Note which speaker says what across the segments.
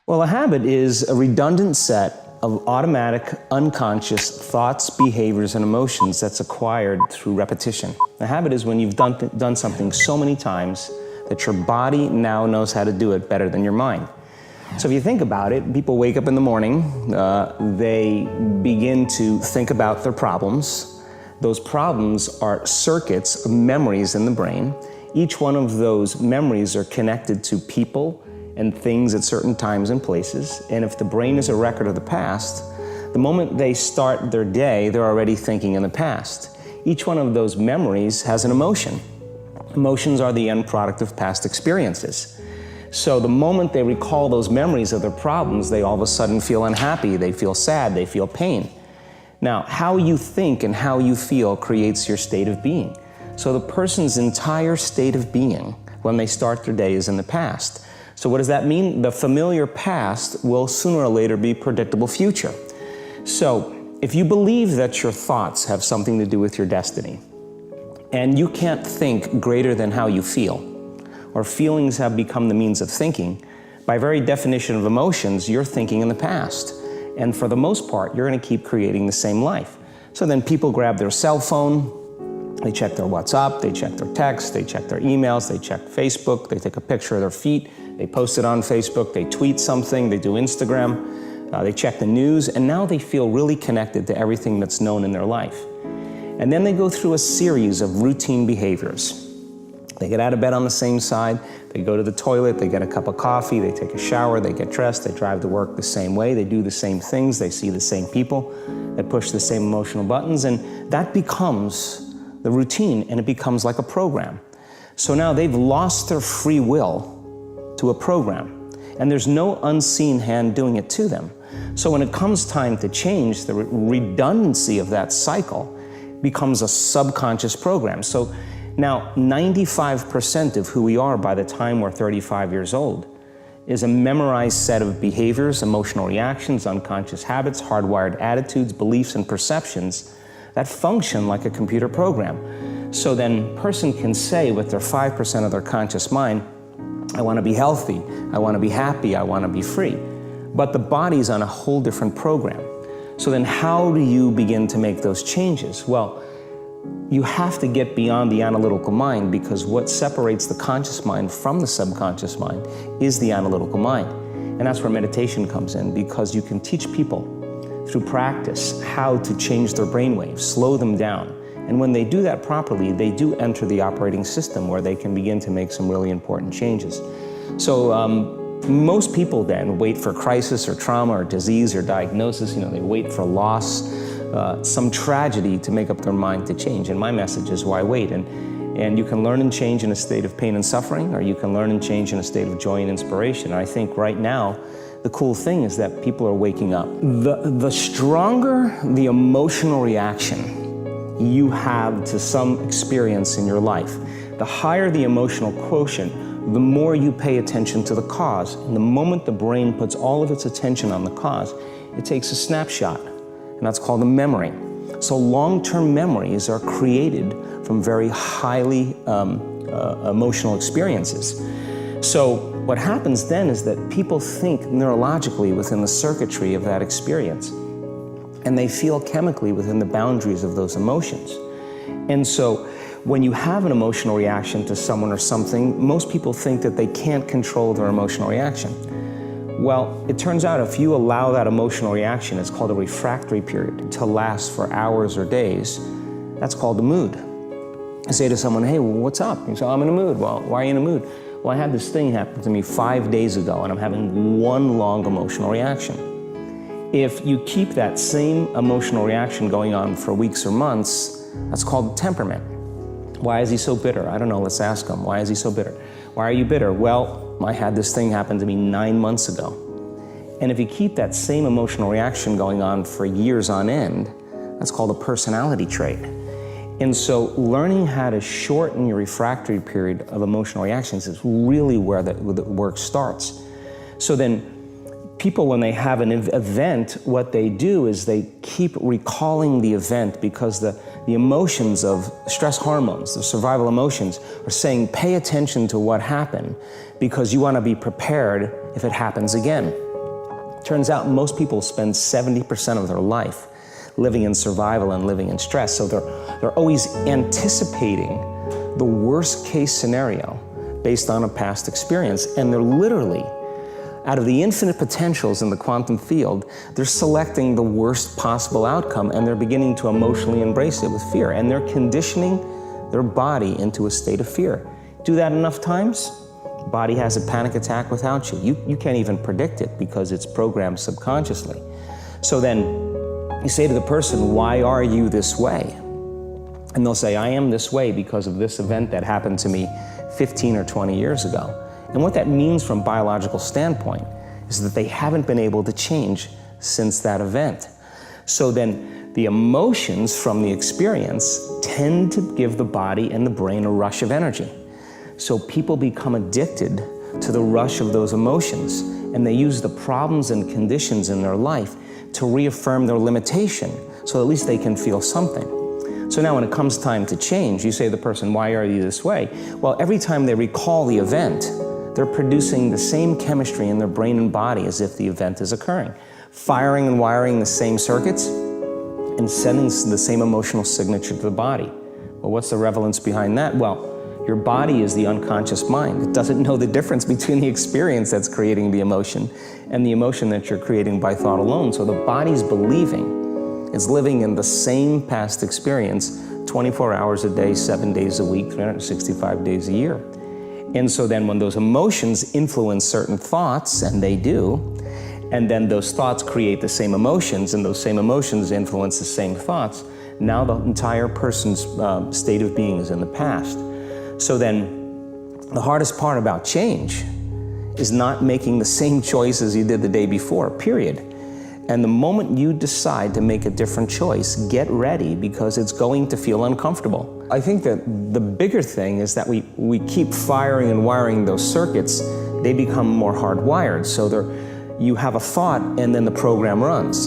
Speaker 1: Well, a habit is a redundant set of automatic, unconscious thoughts, behaviors, and emotions that's acquired through repetition. A habit is when you've done something so many times that your body now knows how to do it better than your mind. So if you think about it, people wake up in the morning, they begin to think about their problems. Those problems are circuits of memories in the brain. Each one of those memories are connected to people and things at certain times and places. And if the brain is a record of the past, the moment they start their day, they're already thinking in the past. Each one of those memories has an emotion. Emotions are the end product of past experiences. So the moment they recall those memories of their problems, they all of a sudden feel unhappy, they feel sad, they feel pain. Now, how you think and how you feel creates your state of being. So the person's entire state of being when they start their day is in the past. So what does that mean? The familiar past will sooner or later be predictable future. So if you believe that your thoughts have something to do with your destiny, and you can't think greater than how you feel, or feelings have become the means of thinking, by very definition of emotions, you're thinking in the past. And for the most part, you're going to keep creating the same life. So then people grab their cell phone, they check their WhatsApp, they check their text, they check their emails, they check Facebook, they take a picture of their feet, they post it on Facebook, they tweet something, they do Instagram, they check the news, and now they feel really connected to everything that's known in their life. And then they go through a series of routine behaviors. They get out of bed on the same side, they go to the toilet, they get a cup of coffee, they take a shower, they get dressed, they drive to work the same way, they do the same things, they see the same people, they push the same emotional buttons, and that becomes the routine, and it becomes like a program. So now they've lost their free will to a program, and there's no unseen hand doing it to them. So when it comes time to change, the redundancy of that cycle becomes a subconscious program. So now 95% of who we are by the time we're 35 years old is a memorized set of behaviors, emotional reactions, unconscious habits, hardwired attitudes, beliefs, and perceptions that function like a computer program. So then a person can say with their 5% of their conscious mind, I want to be healthy, I want to be happy, I want to be free. But the body's on a whole different program. So then how do you begin to make those changes? Well, you have to get beyond the analytical mind, because what separates the conscious mind from the subconscious mind is the analytical mind. And that's where meditation comes in, because you can teach people through practice how to change their brainwaves, slow them down. And when they do that properly, they do enter the operating system where they can begin to make some really important changes. So most people then wait for crisis or trauma or disease or diagnosis. They wait for loss, some tragedy to make up their mind to change. And my message is, why wait? And you can learn and change in a state of pain and suffering, or you can learn and change in a state of joy and inspiration. And I think right now, the cool thing is that people are waking up. The stronger the emotional reaction you have to some experience in your life, the higher the emotional quotient, the more you pay attention to the cause. And the moment the brain puts all of its attention on the cause, it takes a snapshot, and that's called a memory. So long-term memories are created from very highly emotional experiences. So what happens then is that people think neurologically within the circuitry of that experience, and they feel chemically within the boundaries of those emotions. And so when you have an emotional reaction to someone or something, most people think that they can't control their emotional reaction. Well, it turns out if you allow that emotional reaction, it's called a refractory period, to last for hours or days, that's called the mood. I say to someone, hey, what's up? You say, I'm in a mood. Well, why are you in a mood? Well, I had this thing happen to me 5 days ago, and I'm having one long emotional reaction. If you keep that same emotional reaction going on for weeks or months, that's called temperament. Why is he so bitter? I don't know, let's ask him. Why is he so bitter? Why are you bitter? Well, I had this thing happen to me 9 months ago. And if you keep that same emotional reaction going on for years on end, that's called a personality trait. And so learning how to shorten your refractory period of emotional reactions is really where the work starts. So then people, when they have an event, what they do is they keep recalling the event, because the emotions of stress hormones, the survival emotions, are saying, pay attention to what happened, because you want to be prepared if it happens again. Turns out most people spend 70% of their life living in survival and living in stress. So they're always anticipating the worst case scenario based on a past experience. And they're literally, out of the infinite potentials in the quantum field, they're selecting the worst possible outcome, and they're beginning to emotionally embrace it with fear. And they're conditioning their body into a state of fear. Do that enough times, body has a panic attack without you. You can't even predict it because it's programmed subconsciously. So then you say to the person, why are you this way? And they'll say, I am this way because of this event that happened to me 15 or 20 years ago. And what that means from a biological standpoint is that they haven't been able to change since that event. So then the emotions from the experience tend to give the body and the brain a rush of energy. So people become addicted to the rush of those emotions, and they use the problems and conditions in their life to reaffirm their limitation, so at least they can feel something. So now when it comes time to change, you say to the person, why are you this way? Well, every time they recall the event, they're producing the same chemistry in their brain and body as if the event is occurring, firing and wiring the same circuits and sending the same emotional signature to the body. Well, what's the relevance behind that? Well, your body is the unconscious mind. It doesn't know the difference between the experience that's creating the emotion and the emotion that you're creating by thought alone. So the body's believing it's living in the same past experience 24 hours a day, 7 days a week, 365 days a year. And so then when those emotions influence certain thoughts, and they do, and then those thoughts create the same emotions, and those same emotions influence the same thoughts, now the entire person's state of being is in the past. So then the hardest part about change is not making the same choices you did the day before, period. And the moment you decide to make a different choice, get ready, because it's going to feel uncomfortable. I think that the bigger thing is that we keep firing and wiring those circuits. They become more hardwired. So you have a thought and then the program runs.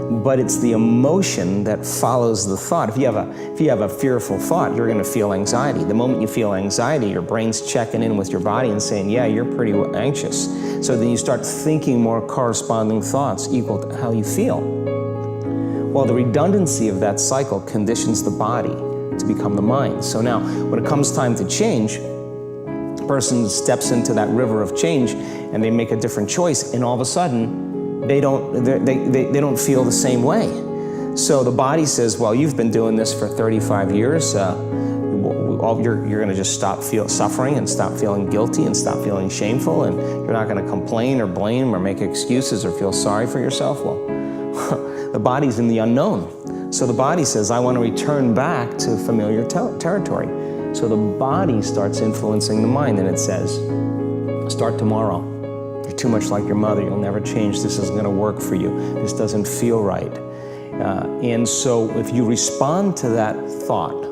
Speaker 1: But it's the emotion that follows the thought. If you have a fearful thought, you're going to feel anxiety. The moment you feel anxiety, your brain's checking in with your body and saying, yeah, you're pretty anxious. So then you start thinking more corresponding thoughts equal to how you feel. Well, the redundancy of that cycle conditions the body to become the mind. So now, when it comes time to change, the person steps into that river of change and they make a different choice, and all of a sudden, they don't feel the same way. So the body says, well, you've been doing this for 35 years. You're going to just stop suffering and stop feeling guilty and stop feeling shameful, and you're not going to complain or blame or make excuses or feel sorry for yourself. Well, the body's in the unknown. So the body says, I want to return back to familiar territory. So the body starts influencing the mind, and it says, start tomorrow. You're too much like your mother. You'll never change. This isn't going to work for you. This doesn't feel right. And so if you respond to that thought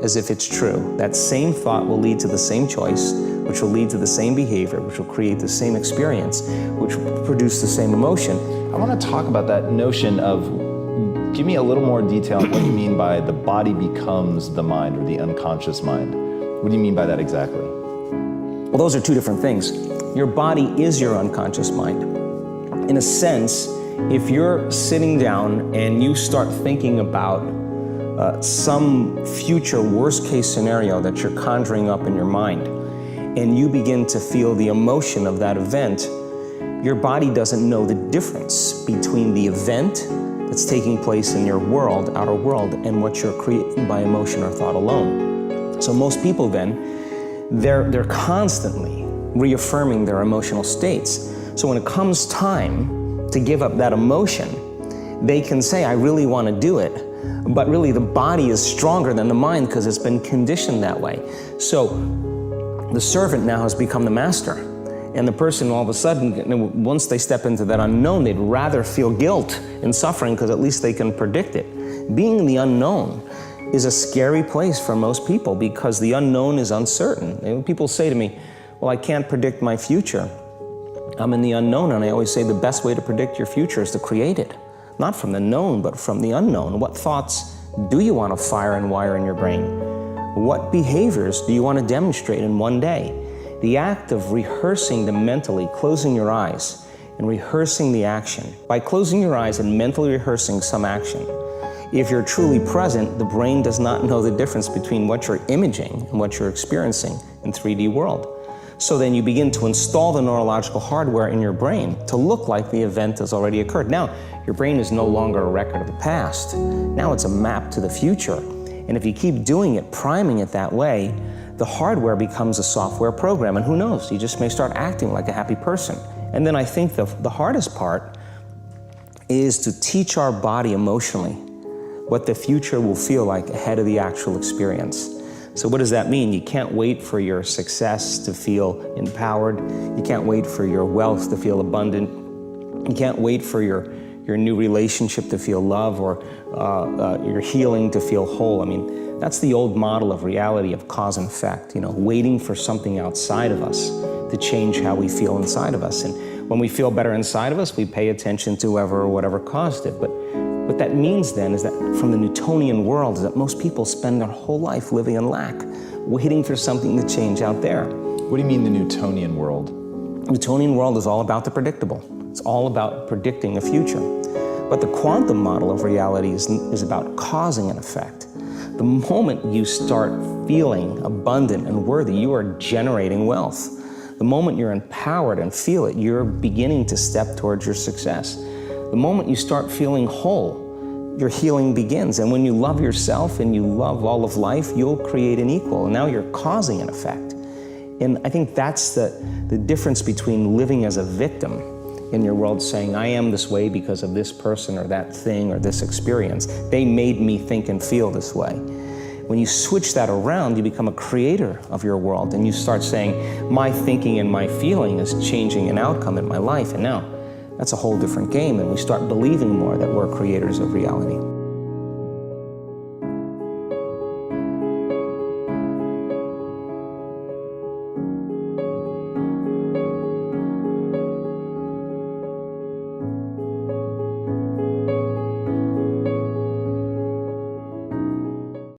Speaker 1: as if it's true, that same thought will lead to the same choice, which will lead to the same behavior, which will create the same experience, which will produce the same emotion.
Speaker 2: I want to talk about that notion of, give me a little more detail on what you mean by the body becomes the mind, or the unconscious mind. What do you mean by that exactly?
Speaker 1: Well, those are two different things. Your body is your unconscious mind. In a sense, if you're sitting down and you start thinking about some future worst case scenario that you're conjuring up in your mind, and you begin to feel the emotion of that event, your body doesn't know the difference between the event that's taking place in your world, outer world, and what you're creating by emotion or thought alone. So most people then, they're constantly reaffirming their emotional states. So when it comes time to give up that emotion, they can say, I really want to do it, but really the body is stronger than the mind because it's been conditioned that way. So the servant now has become the master, and the person all of a sudden, once they step into that unknown, they'd rather feel guilt and suffering because at least they can predict it. Being in the unknown is a scary place for most people because the unknown is uncertain. And people say to me, well, I can't predict my future. I'm in the unknown, and I always say the best way to predict your future is to create it. Not from the known, but from the unknown. What thoughts do you want to fire and wire in your brain? What behaviors do you want to demonstrate in one day? The act of rehearsing them mentally, closing your eyes, and rehearsing the action. By closing your eyes and mentally rehearsing some action, if you're truly present, the brain does not know the difference between what you're imaging and what you're experiencing in 3D world. So then you begin to install the neurological hardware in your brain to look like the event has already occurred. Now, your brain is no longer a record of the past. Now it's a map to the future. And if you keep doing it, priming it that way, the hardware becomes a software program. And who knows, you just may start acting like a happy person. And then I think the hardest part is to teach our body emotionally what the future will feel like ahead of the actual experience. So what does that mean? You can't wait for your success to feel empowered. You can't wait for your wealth to feel abundant. You can't wait for your new relationship to feel love, or your healing to feel whole. I mean, that's the old model of reality, of cause and effect, waiting for something outside of us to change how we feel inside of us. And when we feel better inside of us, we pay attention to whoever or whatever caused it. But what that means then is that from the Newtonian world is that most people spend their whole life living in lack, waiting for something to change out there.
Speaker 2: What do you mean the Newtonian world?
Speaker 1: The Newtonian world is all about the predictable. It's all about predicting a future. But the quantum model of reality is about causing an effect. The moment you start feeling abundant and worthy, you are generating wealth. The moment you're empowered and feel it, you're beginning to step towards your success. The moment you start feeling whole, your healing begins. And when you love yourself and you love all of life, you'll create an equal. And now you're causing an effect. And I think that's the difference between living as a victim in your world, saying, I am this way because of this person or that thing or this experience. They made me think and feel this way. When you switch that around, you become a creator of your world, and you start saying, my thinking and my feeling is changing an outcome in my life. And now, that's a whole different game, and we start believing more that we're creators of reality.